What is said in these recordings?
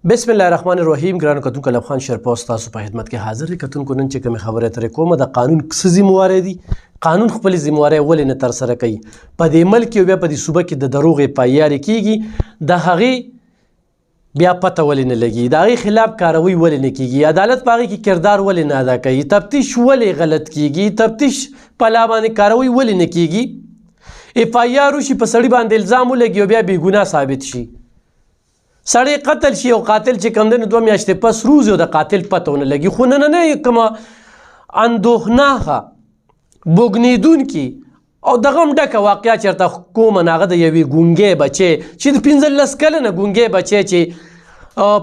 بسم الله الرحمن الرحیم. ګرانو کتونکو لب خان شرپوس تاسو په خدمت کې حاضر دي. کتونکو نن چې کومه خبره ترې کومه د قانون څه ذمہواري دي، قانون خپل ذمہواري ولې نه تر سره کوي. په دې ملک او بیا په دې صوبه کې د دروغې پایاري کیږي، د هغې بیا پته ولې نه لګي، د هغې خلاف کاروي ولې نه کیږي، عدالت په هغې کې کردار ولې نه ادا کوي، تفتیش ولې غلط کیږي، تفتیش په لا باندې کاروي ولې نه کیږي. اف آی آر وشي، په سړي باندې الزام ولګي او بیا بې ګناه ثابت شي، سړی قتل شي او قاتل چې کوم دی نو 2 میاشتې پس روزي او د قاتل پته ونه لګي. خو نه کومه اندوهناکه بوږنېدونکي او دغه هم ډکه واقعه چېرته کومه نه، هغه د یوې ګونګې بچی چې د 15 کلنه ګونګې بچی چې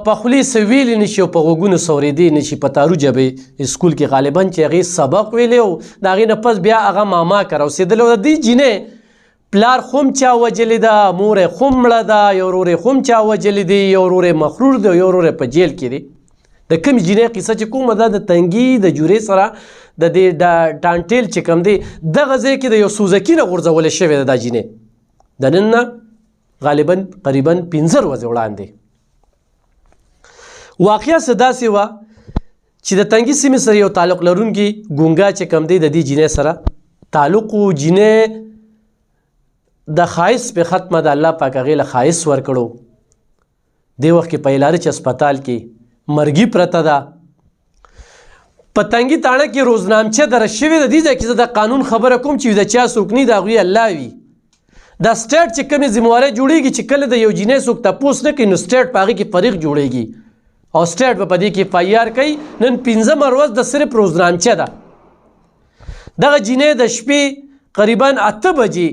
په خولې څه ویلی نه شي او په غوږونو څورېدی نه شي، په تارو ژبې سکول کې غالبا چې هغې سبق ویلی او د هغې نه پس بیا هغه ماما کره اوسېدلی او د دې جینۍ پلار خوم چا وجلی ده، مور خوم مړه ده، یو ورور خوم چا وجلی دی، یو ورور مخرور دی، یو ورور په جیل کې دی. د کوم جینۍ قصه چې کومه ده د تنګي د جورې سره د دې ټانټیل چې کوم دی دغه ځای کې د یو سوزکي نه غورځولی شوې ده دا جینۍ د نن نه غالبا قریبا 15 ورځې وړاندې. واقعه څه داسې وه چې د تنګي سیمې سره یو تعلق لرونکي ګونګا چې کوم دی د دې جینۍ سره تعلق و. جینۍ د خایس په ختمه د الله پاک هغې له خایس ورکړو. دې وخت کې په ایلارچ هسپتال کې مرګي پرته ده. په تنګي تاڼه کې روزنامچه دره شوې ده. دې ځای کې زه د قانون خبره کوم چې د چا څوک نه د هغوی الله وي. دا سټیټ چې کومې ذمہوارۍ جوړېږي چې کله د یو جینۍ څوک تپوس نه کوي نو سټیټ په هغې کې فریق جوړېږي او سټیټ به په دې کې اف آی آر کوي. نن 15 ورځ د صرف روزنامچه ده. دغه جینۍ د شپې قریبا 8 بجې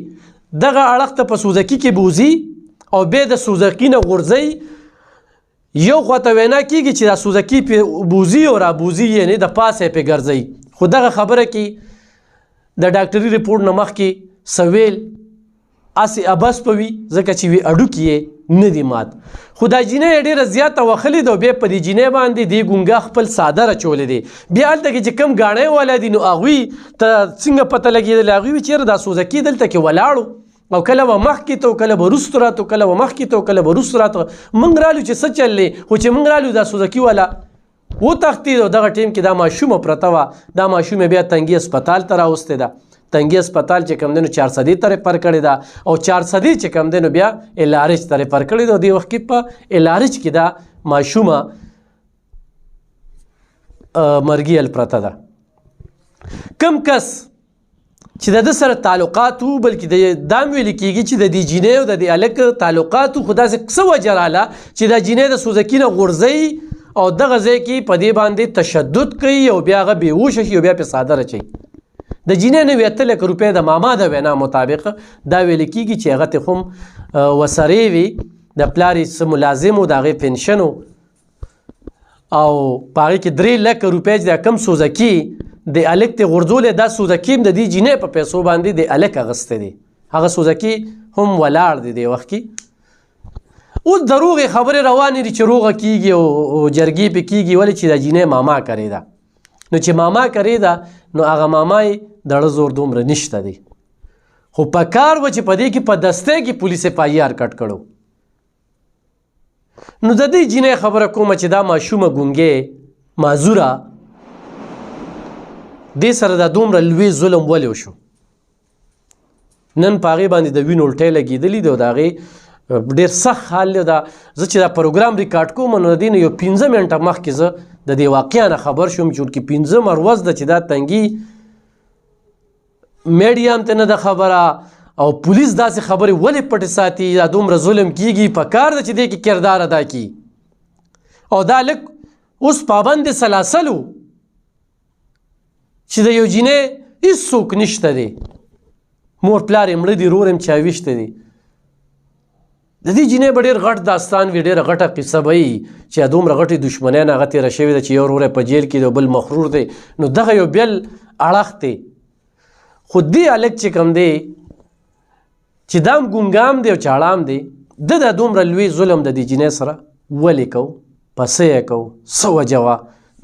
دغه اړخ ته په سوزکي کې بوزي او بیا د سوزکي نه غورځي. یو خواته وینا کېږي چې دا سوزکي پې بوزي او را بوزي، یعنې د پاسه یې پې ګرځوي. خو دغه خبره کې د ډاکټري رپورټ نه مخکې څه ویل هسې ابس په وي، ځکه چې وي اډوکي یې نه دي مات. خو دا جینۍ یې ډېره زیاته وښلې ده او بیا په دې جینۍ باندې دې ګونګا خپل څادر اچولی دی. بیا هلته کې چې کوم ګاڼۍ والا دي نو هغوی ته څنګه پته لګېدلې، هغوی وي چېرې دا سوزکي دلته کې ولاړو او کله به مخکې ته کله به وروستو راتو، کله به مخکې ته کله به وروستو راتو. موږ رالو چې څه چل دی، خو چې موږ رالو دا سوزکي والا وتښتېد او دغه ټیم کې دا ماشومه پرته وه. دا ماشومه بیا تنګي هسپتال ته راوستې ده. تنګي هسپتال چې کوم دی نو 400 ته ریفر کړې ده او 400 چې کوم دی نو بیا ایلارچ ته ریفر کړې ده. دې وخت کې په ایلارچ کې دا ماشومه مرګي ال پرته ده. کم کس چې د ده سره تعلقات وو، بلکې دا هم ویل کېږي چې د دې جینۍ او د دې هلک تعلقات وو، خو داسې څه وجه راله چې دا جینۍ د سوزکي نه غورځوي او دغه ځای کې په دې باندې تشدد کوي او بیا هغه بېهوشه شي او بیا پې څادر اچوي. د جینۍ نه 8 لک روپۍ د ماما د وینا مطابق دا ویل کېږي چې هغه ته خو وسرې وي، د پلار یې څه ملازم و، د هغې پنشن و او په هغې کې 3 لک روپۍ چې دا کم سوزکي د هلک ته غورځولی، دا سوزکي هم د دې جینۍ په پیسو باندې د هلک اخیستی دی. هغه سوزکي هم ولاړ دی دې وخت کې. اوس د روغې خبرې روانې دي چې روغه کېږي او جرګې پې کېږي، ولې چې دا جینۍ ماما کرې ده. نو چې ماما کرې ده نو هغه ماما یې دړه زور دومره نشته دی، خو په کار و چې په دې کې په دستی کې پولیس اف آی آر کټ کړو. نو د دې جینۍ خبره کومه چې دا ماشومه ګونګې معذوره دې سره دا دومره لوی ظلم ولې وشو. نن په هغې باندې د وینو الټۍ لګېدلي دي او د هغې ډېر سخت حال دی. زه چې دا پروګرام ریکارډ کوم نو د دې نه یو 15 منټه مخکې زه د دې واقعه نه خبر شوم چې 15 ورځ ده چې دا تنګي میډیا هم ته نه ده خبره او پولیس داسې خبرې ولې پټې ساتي، دا دومره ظلم کېږي. په کار ده چې دې کې کردار ادا کړي. او دا هلک اوس پابند سلاسل و چې د یو جینۍ هېڅوک نشته دی، مور پلار یې مړه دي، ورور یې چاویشته دی. د دې جینۍ به ډېر غټ داستان وي، ډېره غټه قصه به وي چې دومره غټې دشمنیان هغه تېره شوې ده چې یو ورور یې په جیل کې دی او بل مخرور دی. نو دغه یو بل اړخ دی. خو دې هلک چې کوم دی چې دا هم ګونګام دی او چاړام دی، ده دا دومره لوی ظلم د دې جینۍ سره ولې کو، په څه یې کو، څه وجه وه،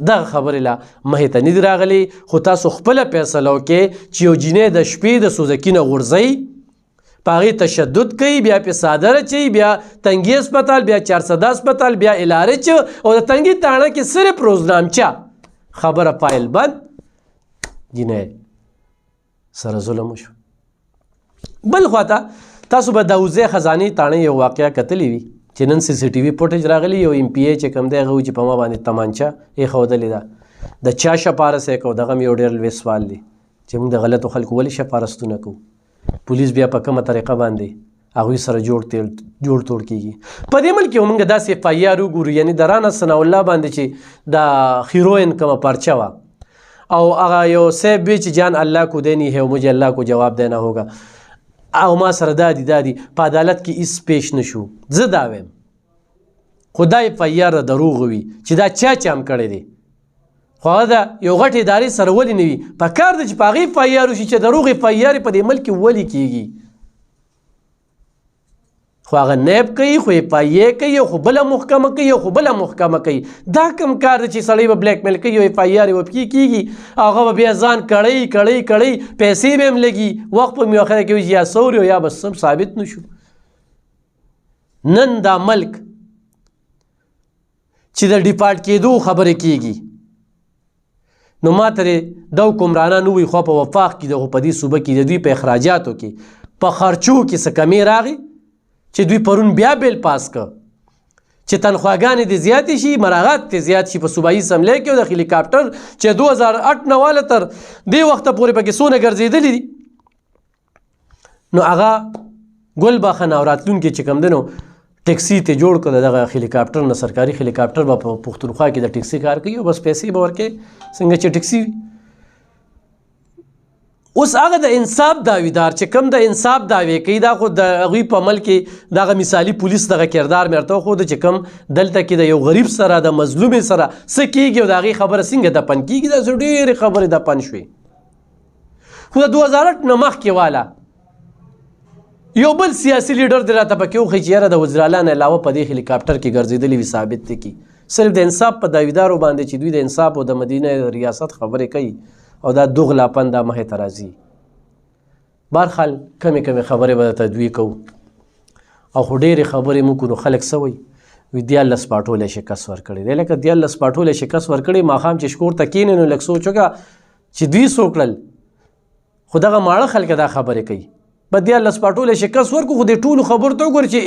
دغه خبرې لا مخې ته نه دي راغلي. خو تاسو خپله فیصله وکړئ چې یو جینۍ د شپې د سوزکي نه غورځئ په هغې تشدد کوي، بیا پې څادر اچوي، بیا تنګي هسپتال، بیا 410 هسپتال، بیا LRH او د تنګي تاڼه کې صرف روزنامچه خبره فایل بند جینۍ سره ظلم وشو. بل خواته تاسو به د اوزې خزانې تاڼې یو واقعه کتلی وي چې نن CCTV فوټیج راغلی. یو MPA چې کوم دی هغه و چې په ما باندې تمانچه ایښودلې ده. د چا شپارس یې کو دغه هم یو ډېر لوی سوال دی چې موږ د غلطو خلکو ولې شپارستونه کوو. پولیس بیا په کومه طریقه باندې هغوی سره جوړ توړ کېږي. په دې ملک کې موږ داسې FIR وګورو، یعنې د رانا ثناء الله باندې چې د هیروین کومه پرچه وه او هغه یو صاحب وی چې جان الله کو دینی ہے مجھے اللہ کو جواب دینا ہوگا او ما سره دادی په عدالت کې هیڅ پیش نشو. زه دا وایم خدای FIR دروغ وي چې دا چام کړی دی، خو هغه د یو غټ ادارې سره ولې نه وي. په کار ده چې په هغې FIR وشي چې دروغ FIR په دې ملک کې ولې کېږي. خو هغه نیب کوي، خو FIA کوي، خو بله محکمه کوي، خو بله محکمه کوي. دا کم کار دی چې سړی به بلیک میل کوي او FIR یې وپکې کېږي، هغه به بیا ځان کړی پیسې به هم لګي، وخت به مې اخره کې وي یا سوري یا به سم ثابت نشو. نن دا ملک چې د ډیپارټ کېدو خبرې کېږي نو ما ترې دا حکمرانان ووایي خو په وفاق کې د په دې صوبه کې د دوی په اخراجاتو کې په خرچو کې څه کمې راغی چې دوی پرون بیا بیل پاس که چې تنخواګانې دې زیاتې شي، مراغات دې زیات شي په صوبایي اسمبلی کې. او د هلیکاپټر چې 2008 نه واله تر دې وخته پورې پکې څونه ګرځېدلي دي نو هغه ګل بخن او راتلونکي چې کوم دی نو ټیکسي ته جوړ کړه دغه هلیکاپټر نه، سرکاري هلیکاپټر به په پښتونخوا کې د ټیکسي کار کوي او بس پیسې به ورکوي څنګه چې ټیکسي وي. اوس هغه د انصاف دعویدار چې کوم د انصاف دعوې کوي دا خو د هغوی په عمل کې دغه مثالي پولیس دغه کردار مې ورته وښوده چې کوم دلته کې د یو غریب سره د مظلومې سره څه کېږي او د هغې خبره څنګه دفن کېږي. داسې ډېرې خبرې دفن شوې. خو د 2008 نه مخکې والا یو بل سیاسي لیډر دی راته پکې وښیي چې یاره د وزیراعلی نه علاوه په دې هلیکاپټر کې ګرځېدلي وي ثابت دی کی صرف د انصاف په دعویدارو باندې چې دوی د انصاف او د مدینه ریاست خبرې کوي او دا دوغلاپن دا مخې ته راځي. بهرحال کمې خبرې به درته دوی کوو او خو ډېرې خبرې موږ نو خلک څه وایي وي 14 پاټولی شکست ورکړی دی. لکه 14 پاټولی شکست ورکړی ماښام چې شکور ته کښېنې نو لږ سوچ وکړه چې دوی څو کړل، خو دغه ماړه خلک دا خبرې کوي. په 14 پاټولی شکست ورکړو خو دې ټولو خبرو ته وګورې چې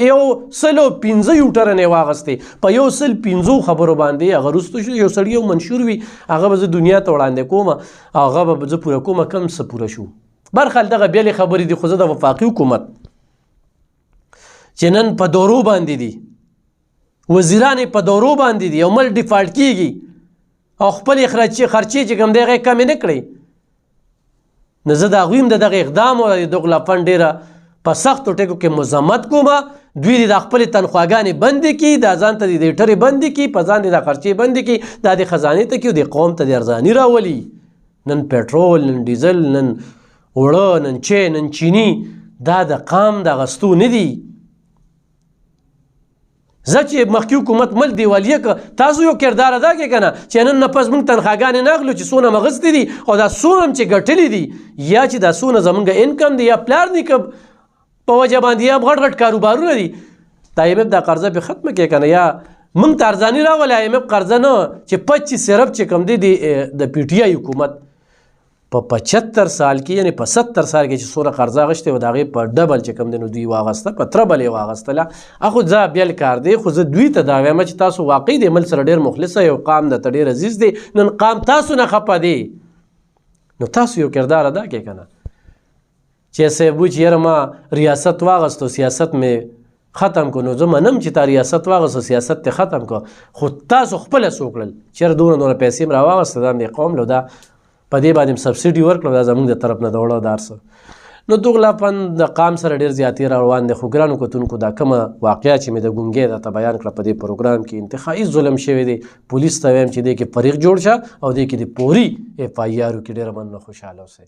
115 یوټرن یې واغستې په 115 خبرو باندې هغه وروسته شو. یو سړي یو منشور وي هغه به زه دنیا ته وړاندې کوم هغه به زه پوره کوم کم څه پوره شو. برخل دغه بیلې خبرې دي. خو زه د وفاقي حکومت چې نن په دورو باندې دي، وزیران په دورو باندې دي او مل ډیفالټ کېږي او خپل خرچې چې کوم دی هغه کمې نه کړي، نو زه د هغوی هم د دغه اقدام او د دغلاپن ډېره په سختو ټکو کې مذمت کوم. دوی دې د خپلې تنخواګانې بندې کړي، دا ځان ته د ډیټرې بندې کړي، په ځان دې د خرچې بندې کړي، دا د خزانې ته کړي او د قوم ته د ارزاني راولي. نن پټرول، نن ډیزل، نن اوړه، نن چای، نن چینی، دا د قام د اغستو نه دي. زه چې مخکې حکومت ملک دیوالیه که تاسو یو کردار ادا کړئ که نه چې نن نه پس موږ تنخواګانې نه اخلو چې څونه م اخیستې دي او دا څونه هم چې ګټلي دي یا چې دا څونه زموږ انکم دی یا پلار نیکه په وجه باندې یا غټ غټ کاروبارونه دي. د IMF دا قرضه پې ختمه کړئ که نه یا موږ ته ارزاني راولي. IMF قرضه نه چې 25 صرف چې کوم دی د PTI حکومت په 75 سال کې یعنې په 70 سال کې چې څومره قرضه اخیستې وه د هغې په ډبل چې کوم دی نو دوی واغسته، په تربل یې واغستله. خو ځه بیل کار دی. خو زه دوی ته دا وایم چې تاسو واقعي د ملک سره ډېر مخلصه یو قام درته ډېر عزیز دی، نن قام تاسو نه خفه دی، نو تاسو یو کردار ادا کړئ که نه چې صاحب وایي چې یاره ما ریاست واغستو سیاست مې ختم کړو، نو زه منم چې تا ریاست واغستو سیاست ته ختم کړه، خو تاسو خپله څه وکړل چې یاره دونه پیسې م راواغسته دا د قوم لو دا په دې باندې م سبسیډي ورکړه، دا زموږ د طرف نه د وړه دار څه. نو دوغلاپن د قام سره ډېر زیاتې را روان دی. خو ګرانو کتونکو دا کومه واقعه چې مې د ګونګې درته بیان کړه په دې پروګرام کې انتهایي ظلم شوی دی. پولیس ته وایم چې دې کې فریق جوړ شه او دې کې د پوري FIR کې ډېره مننه خوشحاله اوسئ.